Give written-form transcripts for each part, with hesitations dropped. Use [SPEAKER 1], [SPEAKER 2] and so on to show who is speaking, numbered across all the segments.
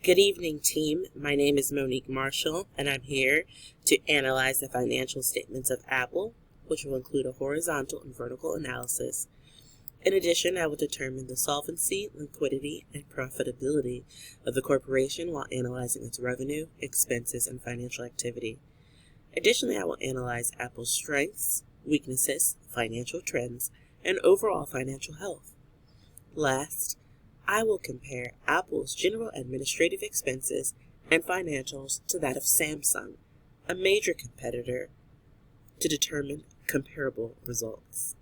[SPEAKER 1] Good evening, team. My name is Monique Marshall, and I'm here to analyze the financial statements of Apple, which will include a horizontal and vertical analysis. In addition, I will determine the solvency, liquidity, and profitability of the corporation while analyzing its revenue, expenses, and financial activity. Additionally, I will analyze Apple's strengths, weaknesses, financial trends, and overall financial health. Last, I will compare Apple's general administrative expenses and financials to that of Samsung, a major competitor, to determine comparable results.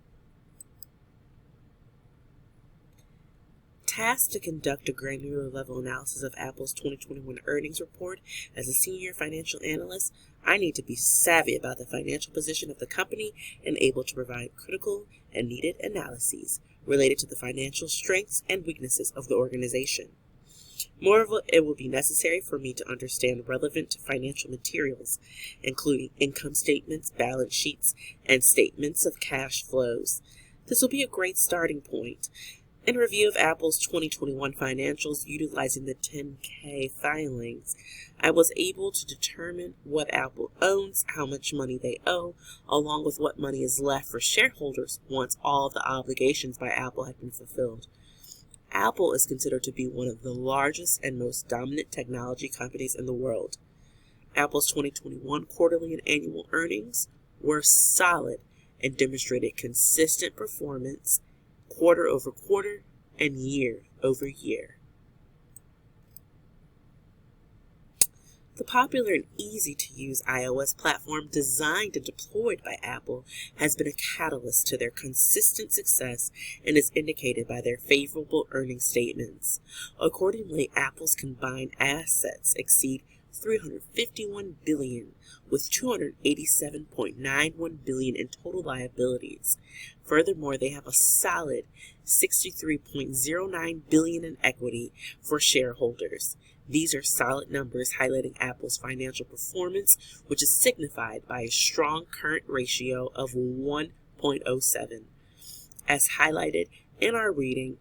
[SPEAKER 1] Tasked to conduct a granular level analysis of Apple's 2021 earnings report as a senior financial analyst, I need to be savvy about the financial position of the company and able to provide critical and needed analyses related to the financial strengths and weaknesses of the organization. Moreover, it will be necessary for me to understand relevant financial materials, including income statements, balance sheets, and statements of cash flows. This will be a great starting point. In review of Apple's 2021 financials utilizing the 10-K filings, I was able to determine what Apple owns, how much money they owe, along with what money is left for shareholders once all of the obligations by Apple have been fulfilled. Apple is considered to be one of the largest and most dominant technology companies in the world. Apple's 2021 quarterly and annual earnings were solid and demonstrated consistent performance quarter over quarter and year over year. The popular and easy-to-use iOS platform designed and deployed by Apple has been a catalyst to their consistent success and is indicated by their favorable earnings statements. Accordingly, Apple's combined assets exceed $351 billion, with $287.91 billion in total liabilities. Furthermore, they have a solid $63.09 billion in equity for shareholders. These are solid numbers highlighting Apple's financial performance, which is signified by a strong current ratio of 1.07. As highlighted in our reading,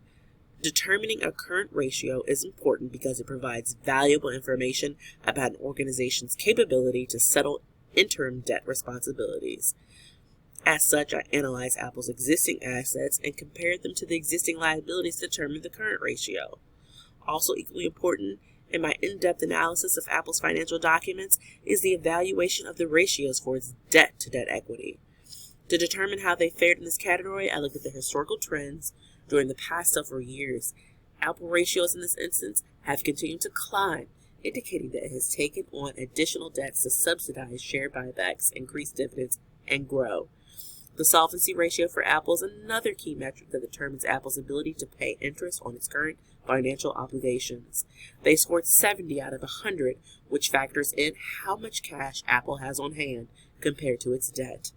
[SPEAKER 1] determining a current ratio is important because it provides valuable information about an organization's capability to settle interim debt responsibilities. As such, I analyzed Apple's existing assets and compared them to the existing liabilities to determine the current ratio. Also equally important in my in-depth analysis of Apple's financial documents is the evaluation of the ratios for its debt to debt equity. To determine how they fared in this category, I looked at the historical trends during the past several years. Apple ratios in this instance have continued to climb, indicating that it has taken on additional debts to subsidize share buybacks, increase dividends, and grow. The solvency ratio for Apple is another key metric that determines Apple's ability to pay interest on its current financial obligations. They scored 70 out of 100, which factors in how much cash Apple has on hand compared to its debt.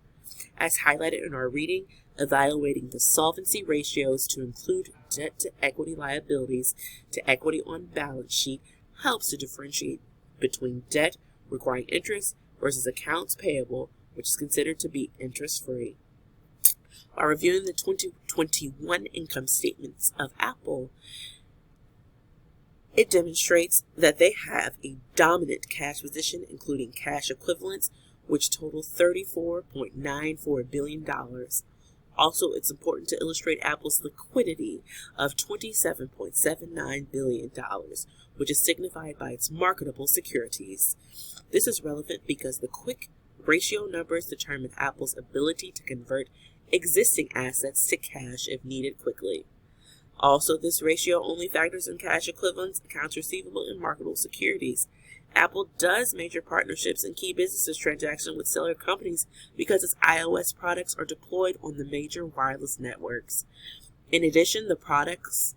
[SPEAKER 1] As highlighted in our reading, evaluating the solvency ratios to include debt to equity liabilities to equity on balance sheet helps to differentiate between debt requiring interest versus accounts payable, which is considered to be interest-free. By reviewing the 2021 income statements of Apple, it demonstrates that they have a dominant cash position, including cash equivalents, which total $34.94 billion. Also, it's important to illustrate Apple's liquidity of $27.79 billion, which is signified by its marketable securities. This is relevant because the quick ratio numbers determine Apple's ability to convert existing assets to cash if needed quickly. Also, this ratio only factors in cash equivalents, accounts receivable, and marketable securities. Apple does major partnerships and key business transactions with seller companies because its iOS products are deployed on the major wireless networks. In addition, the products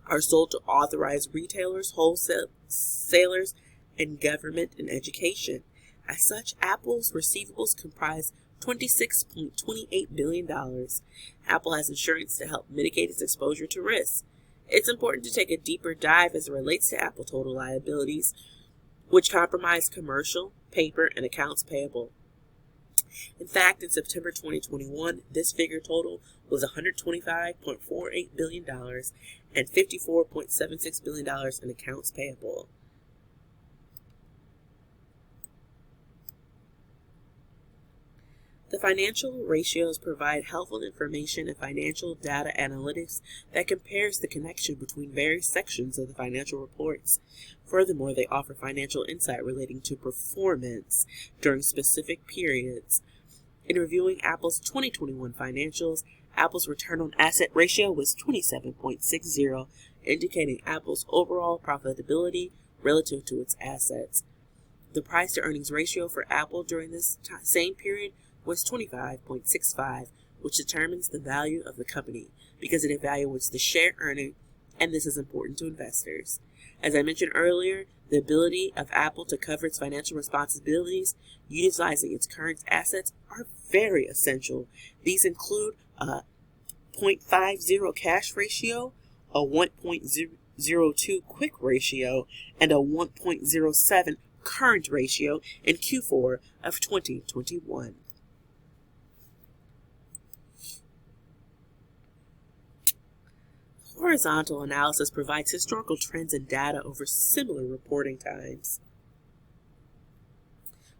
[SPEAKER 1] are sold to authorized retailers, wholesalers, and government and education. As such, Apple's receivables comprise $26.28 billion. Apple has insurance to help mitigate its exposure to risk. It's important to take a deeper dive as it relates to Apple total liabilities, which comprise commercial, paper, and accounts payable. In fact, in September 2021, this figure total was $125.48 billion, and $54.76 billion in accounts payable. The financial ratios provide helpful information and financial data analytics that compares the connection between various sections of the financial reports. Furthermore, they offer financial insight relating to performance during specific periods. In reviewing Apple's 2021 financials, Apple's return on asset ratio was 27.60, indicating Apple's overall profitability relative to its assets. The price to earnings ratio for Apple during this same period was 25.65, which determines the value of the company because it evaluates the share earning, and this is important to investors. As I mentioned earlier, the ability of Apple to cover its financial responsibilities utilizing its current assets are very essential. These include a 0.50 cash ratio, a 1.02 quick ratio, and a 1.07 current ratio in Q4 of 2021. Horizontal analysis provides historical trends and data over similar reporting times.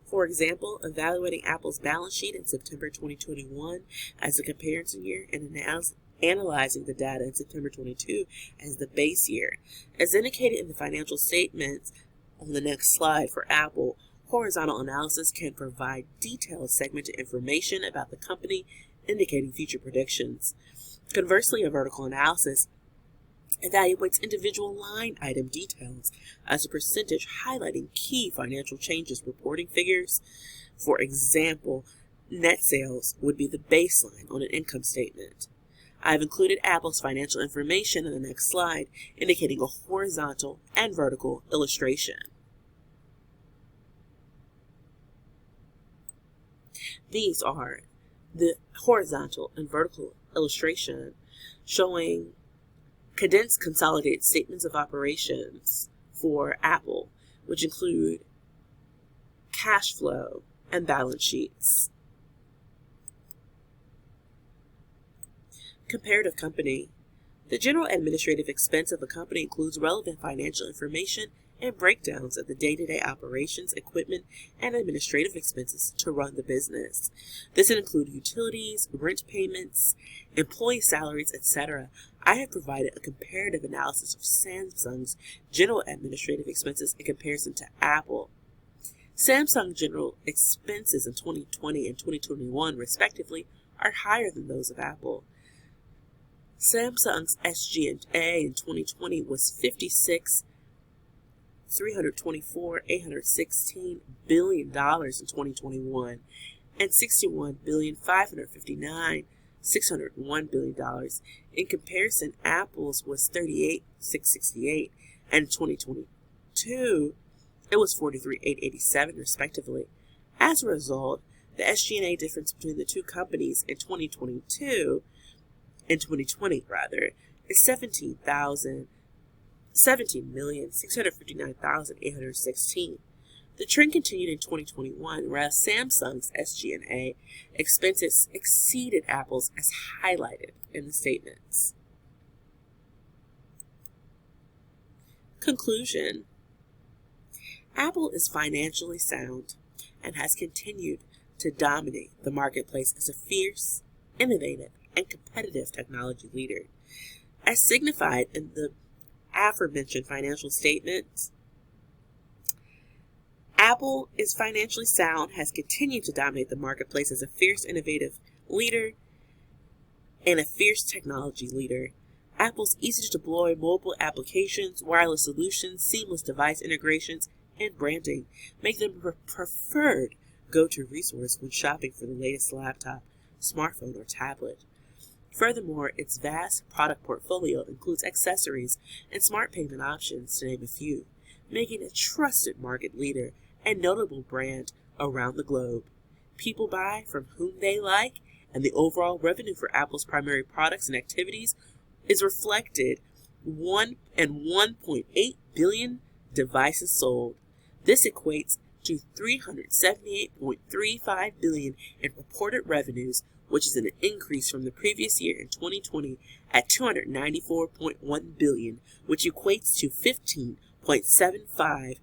[SPEAKER 1] For example, evaluating Apple's balance sheet in September 2021 as the comparison year and analyzing the data in September 2022 as the base year. As indicated in the financial statements on the next slide for Apple, horizontal analysis can provide detailed segmented information about the company, indicating future predictions. Conversely, a vertical analysis evaluates individual line item details as a percentage, highlighting key financial changes reporting figures. For example, net sales would be the baseline on an income statement. I've included Apple's financial information in the next slide, indicating a horizontal and vertical illustration. These are the horizontal and vertical illustration showing condensed consolidated statements of operations for Apple, which include cash flow and balance sheets. Comparative company. The general administrative expense of a company includes relevant financial information and breakdowns of the day-to-day operations, equipment, and administrative expenses to run the business. This would include utilities, rent payments, employee salaries, etc. I have provided a comparative analysis of Samsung's general administrative expenses in comparison to Apple. Samsung general expenses in 2020 and 2021, respectively, are higher than those of Apple. Samsung's SG&A in 2020 was $56,324,816 billion in 2021 and $61,559,601 billion. In comparison, Apple's was $38,668, and in 2022 it was $43,887 respectively. As a result, the SG&A difference between the two companies in 2020 is $17,659,816. The trend continued in 2021, whereas Samsung's SG&A expenses exceeded Apple's as highlighted in the statements. Conclusion. Apple is financially sound and has continued to dominate the marketplace as a fierce, innovative, and competitive technology leader. As signified in the aforementioned financial statements, Apple is financially sound, has continued to dominate the marketplace as a fierce, innovative leader and a fierce technology leader. Apple's easy-to-deploy mobile applications, wireless solutions, seamless device integrations, and branding make them a preferred go-to resource when shopping for the latest laptop, smartphone, or tablet. Furthermore, its vast product portfolio includes accessories and smart payment options, to name a few, making it a trusted market leader and notable brand around the globe. People buy from whom they like, and the overall revenue for Apple's primary products and activities is reflected in 1.8 billion devices sold. This equates to $378.35 billion in reported revenues, which is an increase from the previous year in 2020 at $294.1 billion, which equates to $15.75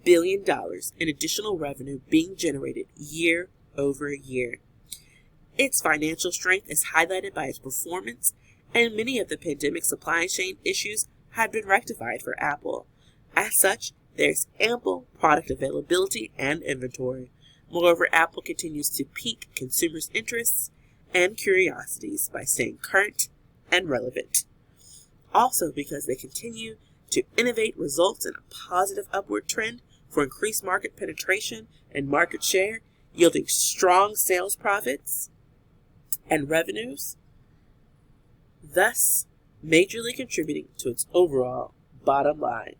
[SPEAKER 1] billion in additional revenue being generated year over year. Its financial strength is highlighted by its performance, and many of the pandemic supply chain issues have been rectified for Apple. As such, there's ample product availability and inventory. Moreover, Apple continues to pique consumers' interests and curiosities by staying current and relevant. Also, because they continue to innovate results in a positive upward trend for increased market penetration and market share, yielding strong sales profits and revenues, thus majorly contributing to its overall bottom line.